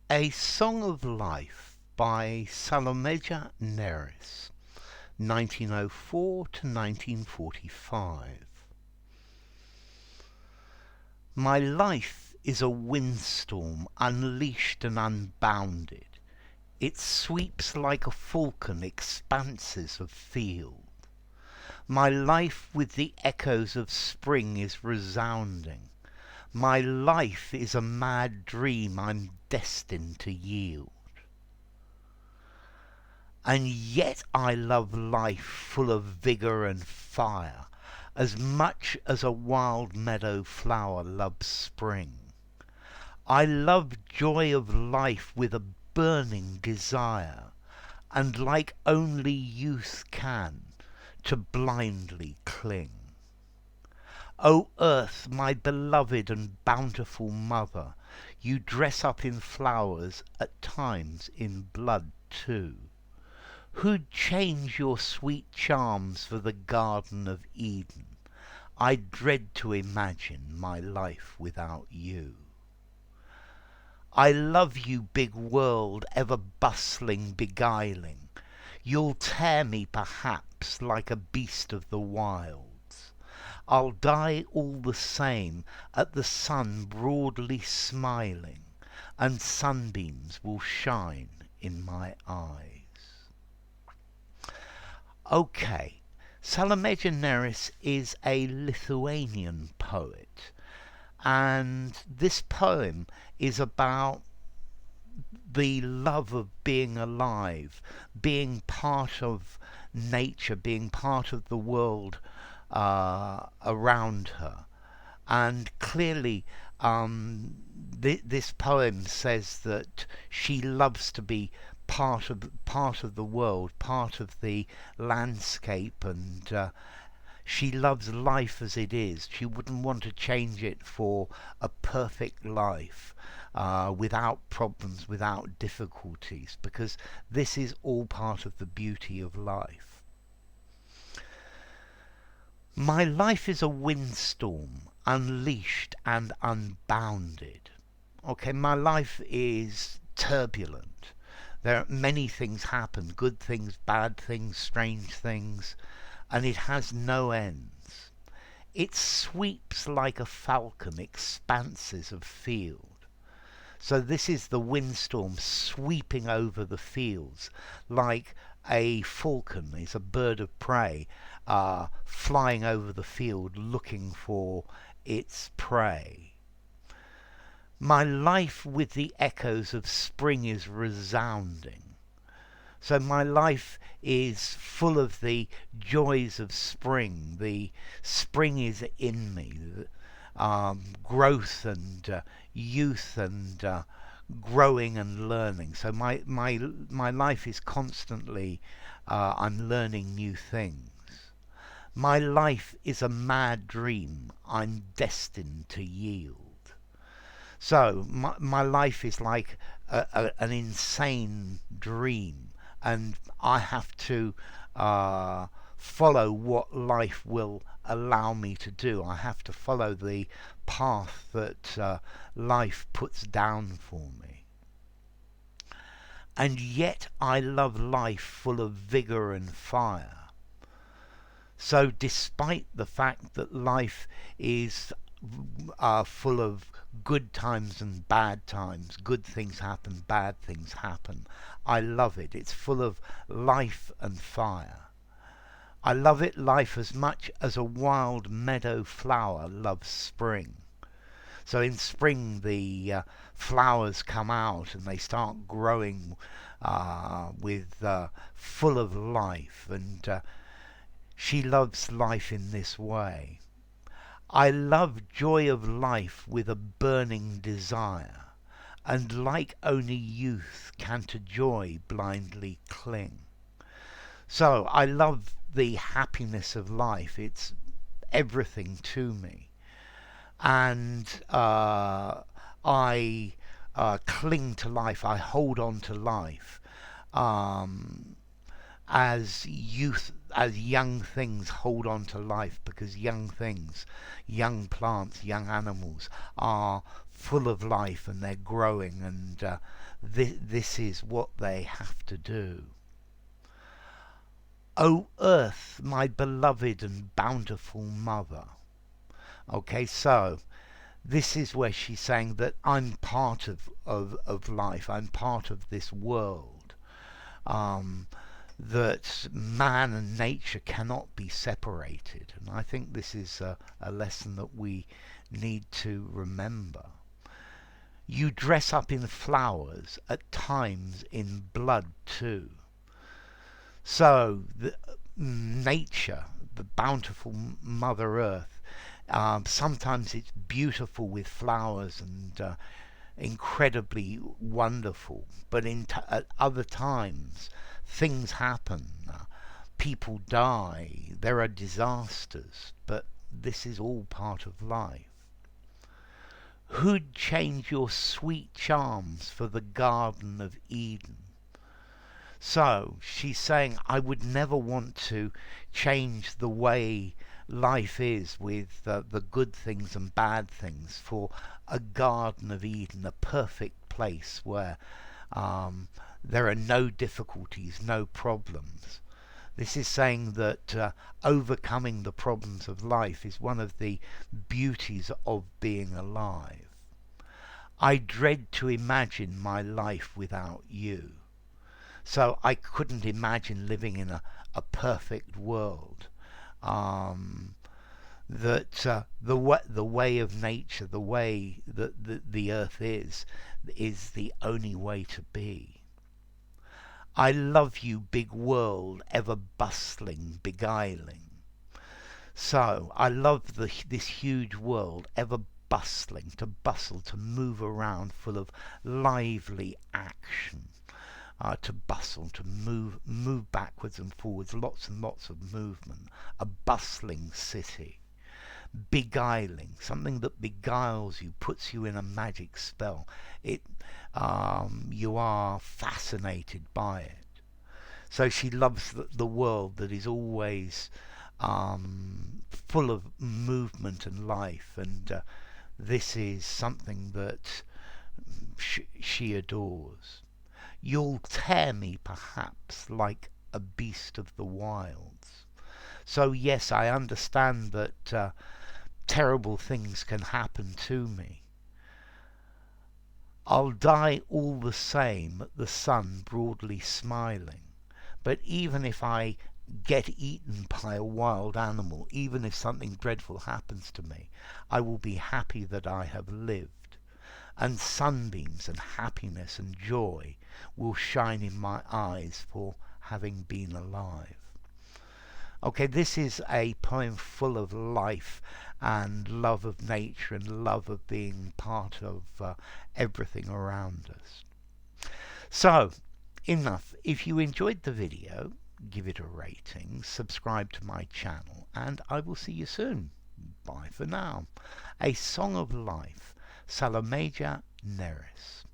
A Song of Life by Salomeja Neris, 1904 to 1945. My life is a windstorm, unleashed and unbounded. It sweeps like a falcon expanses of field. My life with the echoes of spring is resounding. My life is a mad dream I'm destined to yield. And yet I love life full of vigour and fire, as much as a wild meadow flower loves spring. I love joy of life with a burning desire, and like only youth can, to blindly cling. O earth, my beloved and bountiful mother, you dress up in flowers, at times in blood too. Who'd change your sweet charms for the Garden of Eden? I dread to imagine my life without you. I love you, big world, ever bustling, beguiling. You'll tear me perhaps like a beast of the wilds. I'll die all the same at the sun broadly smiling, and sunbeams will shine in my eyes. Okay, Salomeja Neris is a Lithuanian poet, and this poem is about the love of being alive, being part of nature, being part of the world around her. And clearly, this poem says that she loves to be part of the world, part of the landscape, and she loves life as it is. She wouldn't want to change it for a perfect life, without problems, without difficulties, because this is all part of the beauty of life. My life is a windstorm, unleashed and unbounded. Okay, my life is turbulent. There are many things happen, good things, bad things, strange things, and it has no ends. It sweeps like a falcon expanses of field. So this is the windstorm sweeping over the fields like a falcon is a bird of prey, flying over the field looking for its prey. My life with the echoes of spring is resounding. So my life is full of the joys of spring. The spring is in me. Growth and youth and growing and learning. So my life is constantly, I'm learning new things. My life is a mad dream I'm destined to yield. So my life is like an insane dream, and I have to follow what life will allow me to do. I have to follow the path that life puts down for me. And yet I love life full of vigour and fire. So despite the fact that life is full of good times and bad times, good things happen, bad things happen, I love it. It's full of life and fire. I love it, life, as much as a wild meadow flower loves spring. So in spring the flowers come out and they start growing with full of life, and she loves life in this way. I love joy of life with a burning desire, and like only youth can to joy blindly cling. So I love the happiness of life. It's everything to me. And I cling to life. I hold on to life as youth as young things hold on to life, because young things, young plants, young animals are full of life and they're growing, and this is what they have to do. O earth, my beloved and bountiful mother. Okay, so this is where she's saying that I'm part of life, I'm part of this world. That man and nature cannot be separated. And I think this is a lesson that we need to remember. You dress up in flowers, at times in blood too. So the nature, the bountiful Mother Earth, sometimes it's beautiful with flowers and incredibly wonderful, but at other times things happen, people die, there are disasters, but this is all part of life. Who'd change your sweet charms for the Garden of Eden? So she's saying, I would never want to change the way life is, with the good things and bad things, for a Garden of Eden, a perfect place where there are no difficulties, no problems. This is saying that overcoming the problems of life is one of the beauties of being alive. I dread to imagine my life without you. So I couldn't imagine living in a perfect world. That the way of nature, the way that the earth is the only way to be. I love you, big world, ever bustling, beguiling. So I love this huge world, ever bustling, to bustle, to move around, full of lively action. To bustle, to move backwards and forwards, lots and lots of movement. A bustling city. Beguiling, something that beguiles you, puts you in a magic spell. You are fascinated by it. So she loves the world that is always full of movement and life, and this is something that she adores. You'll tear me perhaps like a beast of the wilds. So yes, I understand that terrible things can happen to me. I'll die all the same at the sun broadly smiling. But even if I get eaten by a wild animal, even if something dreadful happens to me, I will be happy that I have lived. And sunbeams and happiness and joy will shine in my eyes for having been alive. Okay, this is a poem full of life and love of nature and love of being part of everything around us. So, enough. If you enjoyed the video, give it a rating, subscribe to my channel, and I will see you soon. Bye for now. A Song of Life, Salomeja Neris.